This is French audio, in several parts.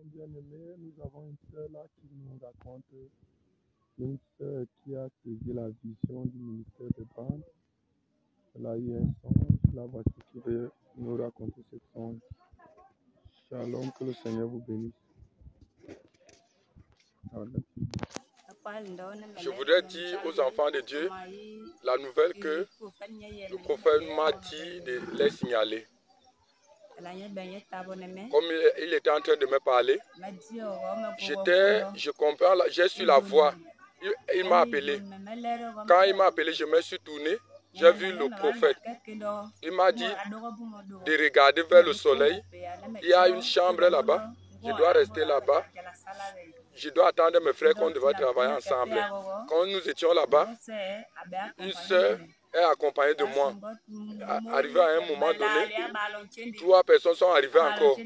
Bien-aimés, nous avons une sœur là qui nous raconte une sœur qui a saisi la vision du ministère de bande. Elle a eu un songe. La voici qui veut nous raconter ce songe. Shalom, que le Seigneur vous bénisse. Je voudrais dire aux enfants de Dieu la nouvelle que le prophète m'a dit de les signaler. Comme il était en train de me parler, je comprends, j'ai su la voix. Il m'a appelé. Quand il m'a appelé, je me suis tourné. J'ai vu le prophète. Il m'a dit de regarder vers le soleil. Il y a une chambre là-bas. Je dois rester là-bas. Je dois attendre mes frères qu'on devait travailler ensemble. Quand nous étions là-bas, une sœur est accompagnée de moi. Arrivé à un moment donné, 3 personnes sont arrivées encore.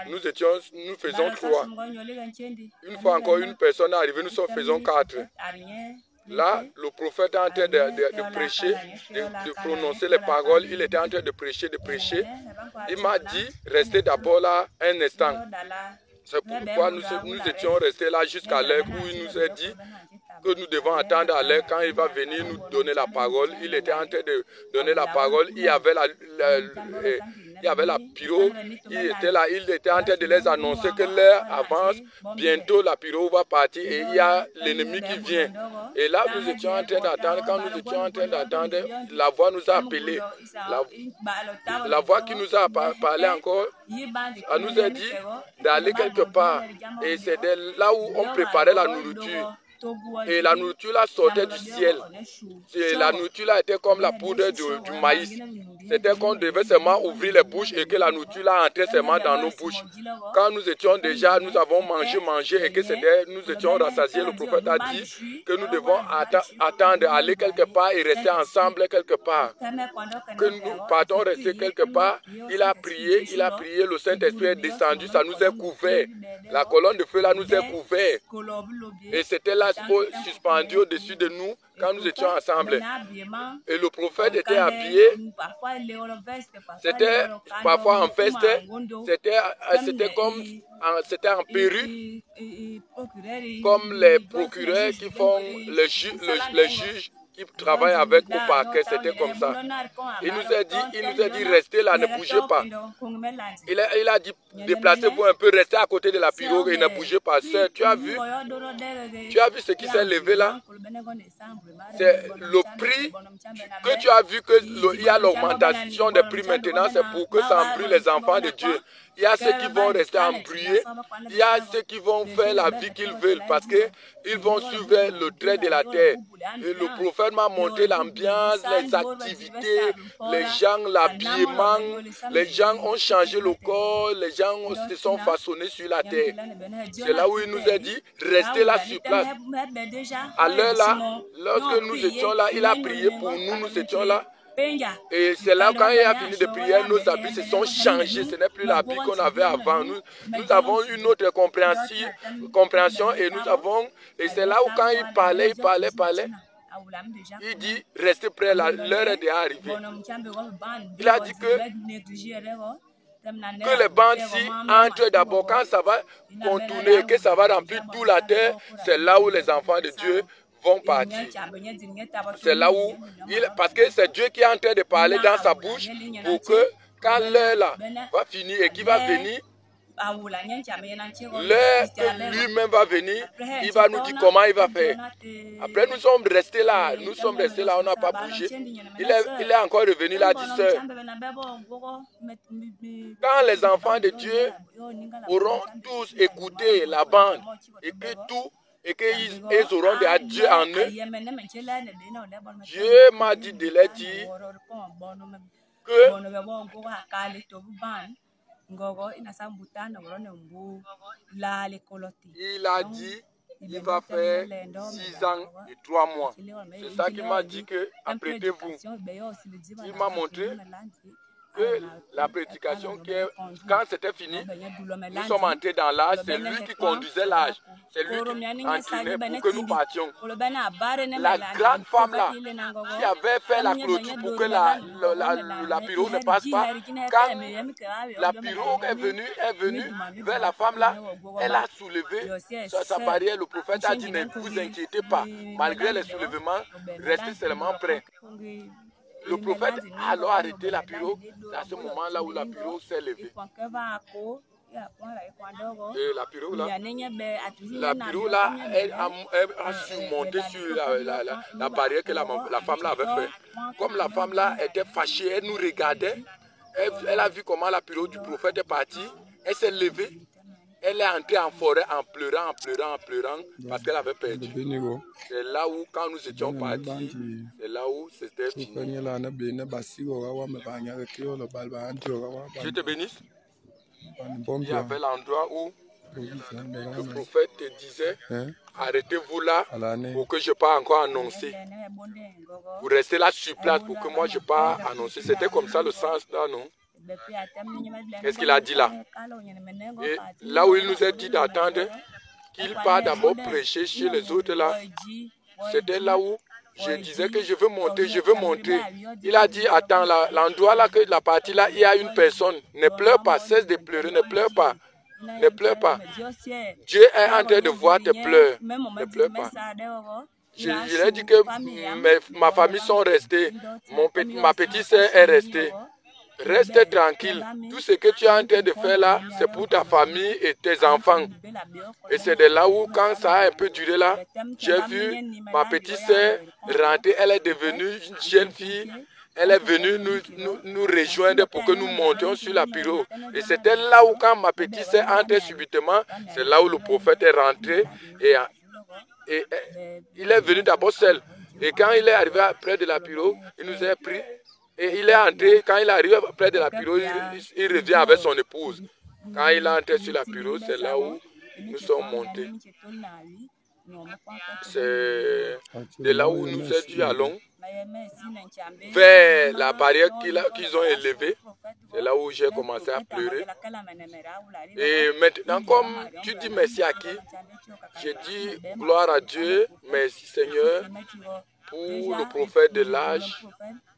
Nous faisons 3. Une fois encore, une personne est arrivée, nous faisons 4. Là, le prophète est en train de prêcher, de prononcer les paroles. Il était en train de prêcher. Il m'a dit, restez d'abord là un instant. C'est pourquoi nous étions restés là jusqu'à l'heure où il nous a dit que nous devons attendre à l'heure quand il va venir nous donner la parole. Il était en train de donner la parole. Il y avait la pyro qui était là. Il était en train de les annoncer que l'heure avance. Bientôt la pyro va partir et il y a l'ennemi qui vient. Et là, nous étions en train d'attendre. Quand nous étions en train d'attendre, la voix nous a appelés. La voix qui nous a parlé encore, elle nous a dit d'aller quelque part. Et c'est là où on préparait la nourriture. Et la nourriture là sortait du ciel. Et la nourriture là était comme la poudre du maïs. C'était qu'on devait seulement ouvrir les bouches et que la nourriture là entrait seulement dans nos bouches. Quand nous étions déjà, nous avons mangé et que nous étions rassasiés, le prophète a dit que nous devons attendre, aller quelque part et rester ensemble quelque part. Que nous partons rester quelque part. Il a prié, le Saint-Esprit est descendu, ça nous a couvert. La colonne de feu là nous a couvert. Et c'était là suspendu au-dessus de nous quand nous étions ensemble. Et le prophète était habillé, c'était parfois en veste, c'était en perruque, comme les procureurs qui font les juges qui travaillent avec au parquet, c'était comme ça. Il nous a dit restez là, ne bougez pas. Il a dit déplacez-vous un peu, restez à côté de la pirogue et ne bougez pas. Sœur, tu as vu ce qui s'est levé là? C'est le prix que tu as vu qu'il y a l'augmentation des prix maintenant, c'est pour que ça embrouille les enfants de Dieu. Il y a ceux qui vont rester embrouillés, il y a ceux qui vont faire la vie qu'ils veulent parce qu'ils vont suivre le trait de la terre. Et le prophète m'a montré l'ambiance, les activités, les gens, l'habillement, les gens ont changé le corps, les gens se sont façonnés sur la terre. C'est là où il nous a dit, restez là sur place. À l'heure là, lorsque nous étions là, il a prié pour nous, nous étions là. Et c'est là quand il a fini de prier, nos habits se sont changés. Ce n'est plus l'habit qu'on avait avant. Nous avons une autre compréhension et c'est là où quand il parlait. Il dit, restez prêts, l'heure est déjà arrivée. Il a dit que les bandes-ci entrent d'abord, quand ça va contourner, que ça va remplir toute la terre, c'est là où les enfants de Dieu vont partir. C'est là où, parce que c'est Dieu qui est en train de parler dans sa bouche pour que quand l'heure là va finir et qu'il va venir, l'heure que lui-même va venir, il va nous dire comment il va faire. Après, nous sommes restés là, on n'a pas bougé. Il est encore revenu là, dit sœur, quand les enfants de Dieu auront tous écouté la bande et qu'ils auront de Dieu en eux, Dieu m'a dit de leur dire que il a dit il va faire 6 ans et 3 mois. C'est ça qu'il m'a dit que apprêtez-vous. Il m'a montré que la prédication, quand c'était fini, nous sommes entrés dans l'âge, c'est lui qui conduisait l'âge. C'est lui qui entraînait pour que nous partions. La grande femme là, qui avait fait la clôture pour que la pirogue ne passe pas, quand la pirogue est venue vers la femme là, elle a soulevé sa barrière. Le prophète a dit, ne vous inquiétez pas, malgré les soulèvements, restez seulement prêts. Le prophète a alors arrêté la pirogue. C'est à ce moment-là où la pirogue s'est levée. Et la pirogue là, elle a surmonté sur la barrière que la femme là avait fait. Comme la femme là était fâchée, elle nous regardait. Elle a vu comment la pirogue du prophète est partie. Elle s'est levée. Elle est entrée en forêt en pleurant, parce qu'elle avait perdu. C'est là où, quand nous étions partis, c'est là où c'était fini. Je te bénisse. Il y avait l'endroit où le prophète te disait, arrêtez-vous là pour que je parte encore annoncer. Vous restez là sur place pour que moi je parte annoncer. C'était comme ça le sens là, non? Qu'est-ce qu'il a dit là? Et là où il nous a dit d'attendre qu'il part d'abord prêcher chez les autres là, c'était là où je disais que je veux monter. Il a dit, attends, l'endroit là, que la partie là, il y a une personne. Ne pleure pas, cesse de pleurer, ne pleure pas. Ne pleure pas. Dieu est en train de voir tes pleurs. Ne pleure pas. Je lui ai dit que ma famille sont restées. Ma petite sœur est restée. Reste tranquille. Tout ce que tu es en train de faire là, c'est pour ta famille et tes enfants. Et c'est de là où, quand ça a un peu duré là, j'ai vu ma petite sœur rentrer. Elle est devenue une jeune fille. Elle est venue nous rejoindre pour que nous montions sur la pirogue. Et c'était là où, quand ma petite sœur entrait subitement, c'est là où le prophète est rentré. Et il est venu d'abord seul. Et quand il est arrivé près de la pirogue, il nous a pris. Et il est entré, quand il arrive près de la pirogue, il revient avec son épouse. Quand il est entré sur la pirogue, c'est là où nous sommes montés. C'est de là où nous allons vers la barrière qu'ils ont élevée. C'est là où j'ai commencé à pleurer. Et maintenant, comme tu dis merci à qui? Je dis gloire à Dieu, merci Seigneur, pour le prophèt de l'âge.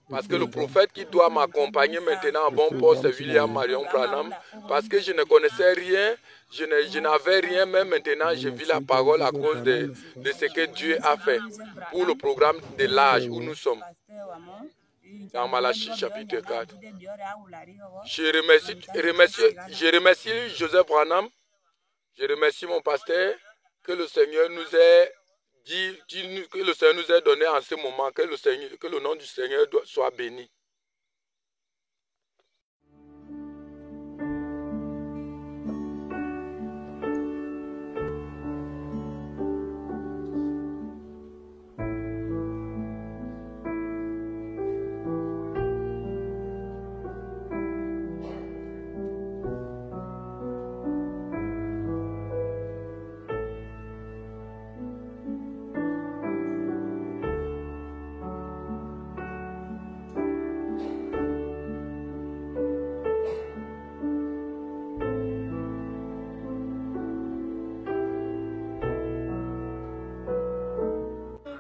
Parce que le prophète qui doit m'accompagner maintenant en bon poste, c'est William Marion Branham. Parce que je ne connaissais rien, je n'avais rien, mais maintenant je vis la parole à cause de ce que Dieu a fait pour le programme de l'âge où nous sommes. Dans Malachie chapitre 4. Je remercie Joseph Branham, je remercie mon pasteur, que le Seigneur nous ait que le Seigneur nous ait donné en ce moment, que le nom du Seigneur soit béni.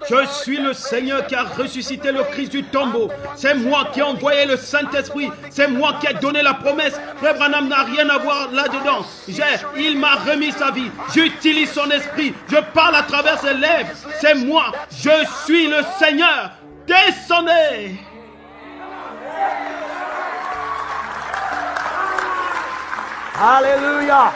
Je suis le Seigneur qui a ressuscité le Christ du tombeau. C'est moi qui ai envoyé le Saint-Esprit. C'est moi qui ai donné la promesse. Frère Branham n'a rien à voir là-dedans. Il m'a remis sa vie. J'utilise son esprit. Je parle à travers ses lèvres. C'est moi. Je suis le Seigneur. Descendez. Alléluia.